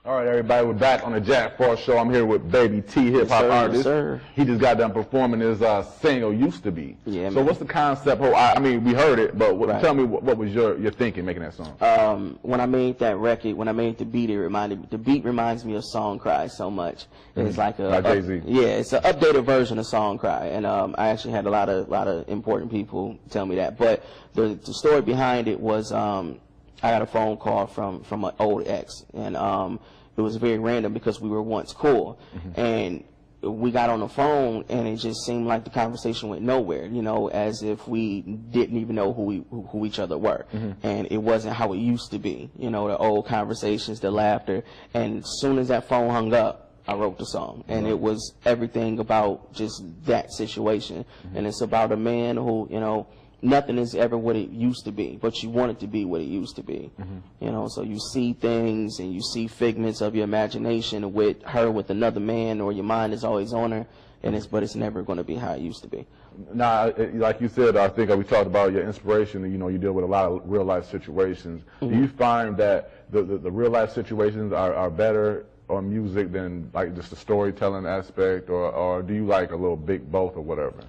All right, everybody, we're back on the Jack Frost Show. I'm here with Baby T, hip-hop artist. Sir. He just got done performing his single, Used to Be. Yeah, so man. what's the concept? I mean, we heard it, but Right. tell me what was your thinking making that song? When I made that record, when I made the beat, the beat reminds me of Song Cry so much. It's like By Jay-Z. Yeah, it's an updated version of Song Cry, and I actually had a lot of important people tell me that. But the story behind it was I got a phone call from an old ex, and it was very random because we were once cool, and we got on the phone, and it just seemed like the conversation went nowhere, you know, as if we didn't even know who each other were. And it wasn't how it used to be, you know, the old conversations, the laughter. And as soon as that phone hung up, I wrote the song, and it was everything about just that situation. And it's about a man who, you know, nothing is ever what it used to be, but you want it to be what it used to be. You know, so you see things and you see figments of your imagination with her with another man, or your mind is always on her, and but it's never going to be how it used to be. Now, like you said, I think we talked about your inspiration. You know, you deal with a lot of real life situations. Do you find that the real life situations are better on music than like just the storytelling aspect, or do you like a little big both or whatever?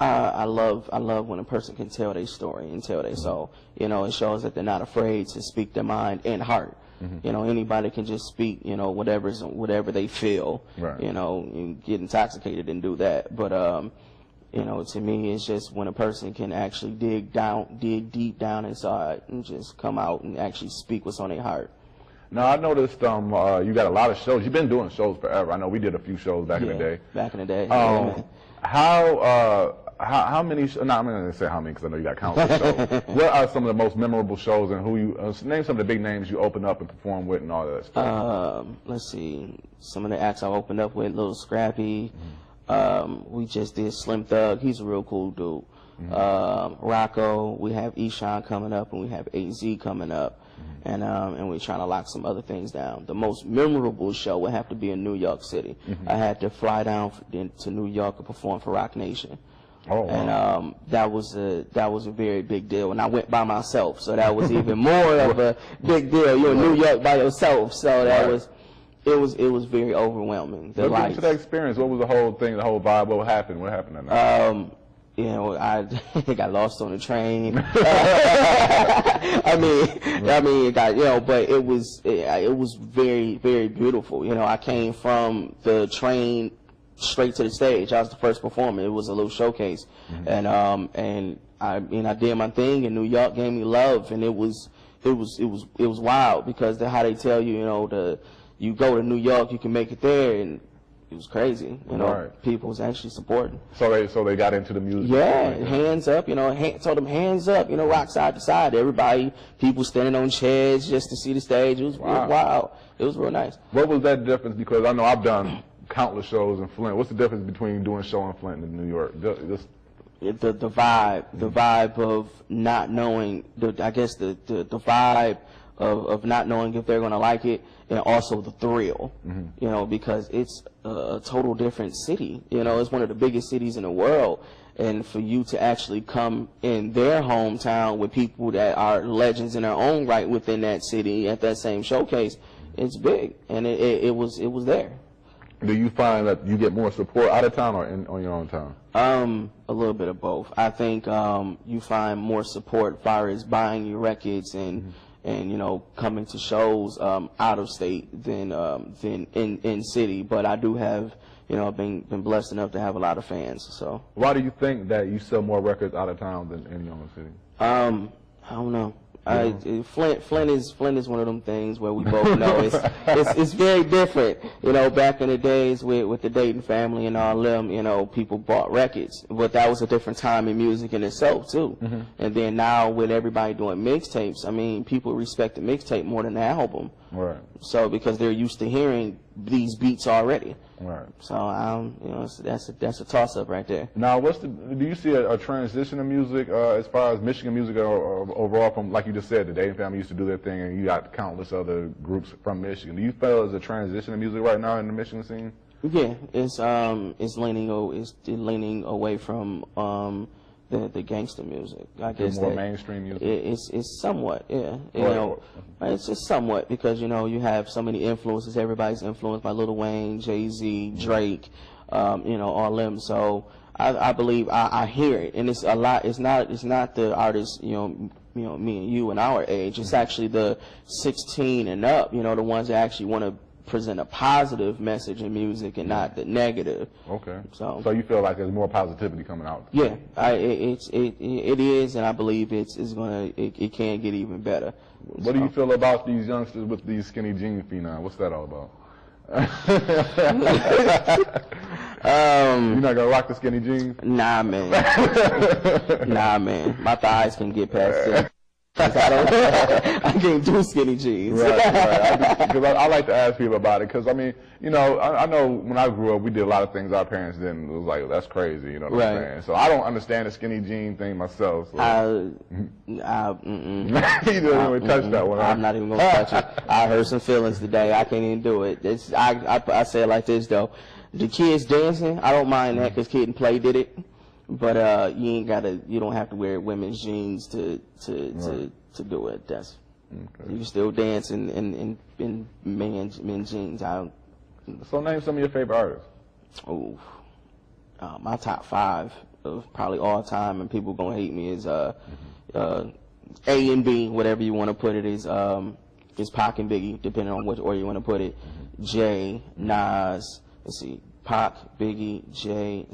I love when a person can tell their story and tell their soul. You know, it shows that they're not afraid to speak their mind and heart. You know, anybody can just speak, you know, whatever they feel. Right. You know, and get intoxicated and do that. But you know, to me, it's just when a person can actually dig deep down inside and just come out and actually speak what's on their heart. Now, I noticed you got a lot of shows. You've been doing shows forever. I know we did a few shows back in the day. Back in the day. Yeah, man. How many? No, I'm not going to say how many because I know you got countless shows. What are some of the most memorable shows, and who you name some of the big names you opened up and performed with, and all that stuff? Let's see. Some of the acts I opened up with, Lil Scrappy. We just did Slim Thug. He's a real cool dude. Rocco. We have Eshawn coming up, and we have AZ coming up. And we're trying to lock some other things down. The most memorable show would have to be in New York City. I had to fly down to New York to perform for Rock Nation. Oh, wow. And that was a very big deal. And I went by myself, so that was even more of a big deal. You're in New York by yourself, so that it was very overwhelming. What was that experience? What was the whole thing, the whole vibe? What happened? What happened that night? You know, I got lost on the train. I mean, it got, you know, but it was very, very beautiful. You know, I came from the train straight to the stage. I was the first performer. It was a little showcase, and I did my thing, and New York gave me love, and it was wild because how they tell you, you know, you go to New York, you can make it there, and it was crazy, you know. Right. People was actually supporting. So they got into the music. Yeah, hands up, you know. Told them hands up, you know, rock side to side. Everybody, people standing on chairs just to see the stage. It was wild. It was real nice. What was that difference? Because I know I've done countless shows in Flint. What's the difference between doing a show in Flint and New York? The vibe of not knowing. I guess the vibe of not knowing if they're gonna like it, and also the thrill, you know, because it's a total different city. You know, it's one of the biggest cities in the world, and for you to actually come in their hometown with people that are legends in their own right within that city at that same showcase, it's big, and it was there. Do you find that you get more support out of town or on your own town? A little bit of both. I think you find more support as far as buying your records and you know, coming to shows out of state than in city. But I do have, you know, been blessed enough to have a lot of fans. So why do you think that you sell more records out of town than in your own city? I don't know. Flint is one of them things where we both know it's very different. You know, back in the days with the Dayton family and all them, you know, people bought records, but that was a different time in music in itself too. And then now with everybody doing mixtapes, I mean, people respect the mixtape more than the album. Right. So because they're used to hearing these beats already. Right. So you know, that's a toss up right there. Now, do you see a transition of music as far as Michigan music or overall from, like you just said, the Dayton family used to do their thing, and you got countless other groups from Michigan. Do you feel there's a transition of music right now in the Michigan scene? Yeah, it's leaning away from the gangster music. I guess more that mainstream music. It's somewhat, yeah. You know, it's just somewhat because you know you have so many influences. Everybody's influenced by Lil Wayne, Jay-Z, Drake, you know, all them. So I believe I hear it, and it's a lot. It's not the artists, you know, me and you and our age. It's actually the 16 and up. You know, the ones that actually want to present a positive message in music and not the negative. Okay. So you feel like there's more positivity coming out? Yeah, it is, and I believe it can get even better. What do you feel about these youngsters with these skinny jean phenom? What's that all about? You're not gonna rock the skinny jeans? Nah, man. Nah, man. My thighs can get past it. I can't do skinny jeans. Right. Because I like to ask people about it. Because I mean, you know, I know when I grew up, we did a lot of things our parents didn't. It was like that's crazy, you know what I'm saying? So I don't understand the skinny jean thing myself. So. You didn't even touch that one. I'm not even gonna touch it. I hurt some feelings today. I can't even do it. I say it like this though. The kids dancing, I don't mind that because Kid and Play did it. But you don't have to wear women's jeans to do it. That's you can still dance in men's jeans. So name some of your favorite artists. Oh, my top 5 of probably all time, and people gonna hate me is A and B, whatever you want to put it, is Pac and Biggie, depending on which order you want to put it. J, Nas. Let's see. Pac, Biggie, J,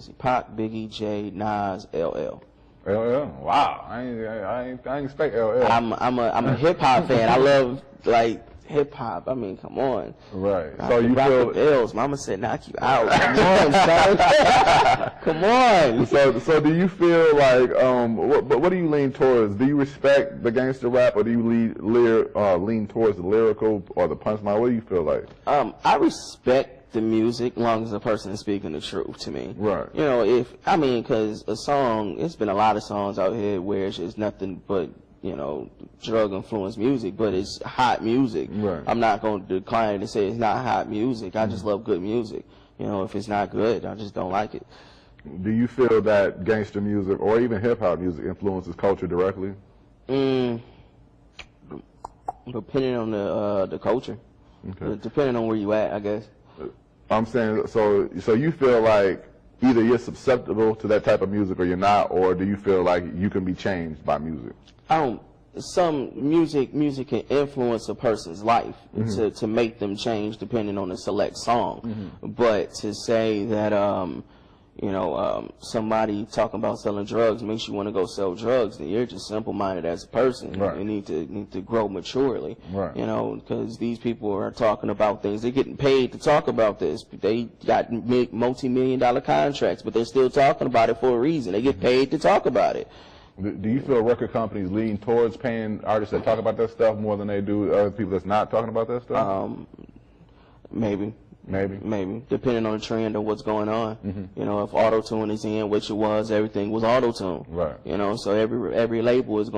Nas, LL. LL? Wow, I ain't expect LL. I'm a hip hop fan. I love like hip hop. I mean, come on. Right. So you feel the L's. Mama said, knock you out. Come on, son. Come on. So do you feel like what do you lean towards? Do you respect the gangster rap, or do you lean towards the lyrical or the punchline? What do you feel like? I respect the music, as long as the person is speaking the truth to me. Right. You know, because a song, it's been a lot of songs out here where it's just nothing but, you know, drug influenced music, but it's hot music. Right. I'm not going to decline to say it's not hot music. I just love good music. You know, if it's not good, I just don't like it. Do you feel that gangster music or even hip hop music influences culture directly? Depending on the culture. Okay. Depending on where you at, I guess. I'm saying, so you feel like either you're susceptible to that type of music or you're not, or do you feel like you can be changed by music? Some music can influence a person's life to make them change depending on the select song. But to say that somebody talking about selling drugs makes you want to go sell drugs, then you're just simple-minded as a person. Right. You need to grow maturely. Right. You know, because these people are talking about things. They're getting paid to talk about this. They got multi-million-dollar contracts, but they're still talking about it for a reason. They get paid to talk about it. Do you feel record companies lean towards paying artists that talk about that stuff more than they do other people that's not talking about that stuff? Maybe. Maybe, depending on the trend of what's going on. You know, if auto-tune is in, which it was, everything was auto-tune. Right. You know, so every label is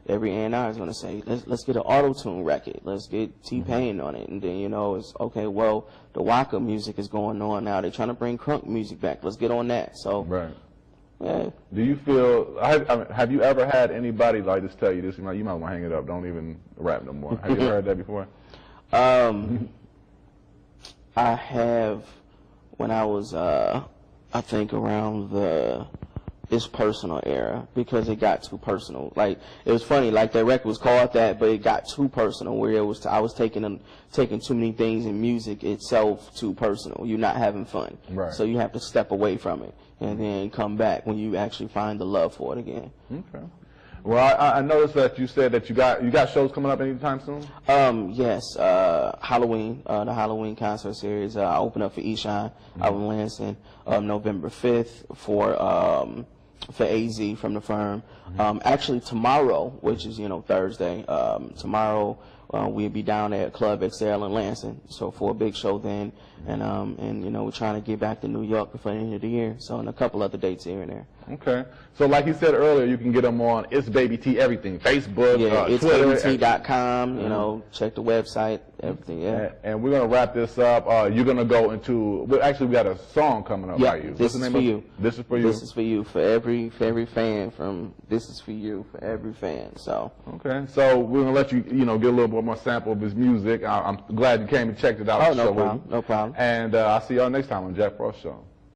every A&R is gonna say, let's get an auto-tune record, let's get T-Pain on it, and then you know it's okay. Well, the Waka music is going on now. They're trying to bring crunk music back. Let's get on that. So. Right. Yeah. Do you feel? Have you ever had anybody like this tell you this? You might want to hang it up. Don't even rap no more. Have you ever heard that before? I have, when I was, I think around this personal era, because it got too personal. Like, it was funny, like that record was called that, but it got too personal, where I was taking too many things in music itself too personal. You're not having fun. Right. So you have to step away from it, and then come back when you actually find the love for it again. Okay. Well, I noticed that you said that you got shows coming up anytime soon? Yes, Halloween, the Halloween concert series. I open up for Eshine out in Lansing, November 5th for AZ from the Firm. Actually tomorrow, which is, Thursday, tomorrow we'll be down at Club XL in Lansing, so for a big show then, and we're trying to get back to New York before the end of the year, so and a couple other dates here and there. Okay. So like you said earlier, you can get them on It's Baby T everything, Facebook, Yeah, it's Twitter. babyt.com, you know, check the website, everything, yeah. And we're going to wrap this up. You're going to go into, well, actually we got a song coming up by you. This is for you. This is for you? This is for you, for every fan from This Is For You, for every fan, so. Okay, so we're going to let you, you know, get a little bit more sample of his music. I'm glad you came and checked it out. Oh, no problem, no problem. And I'll see y'all next time on Jack Frost Show.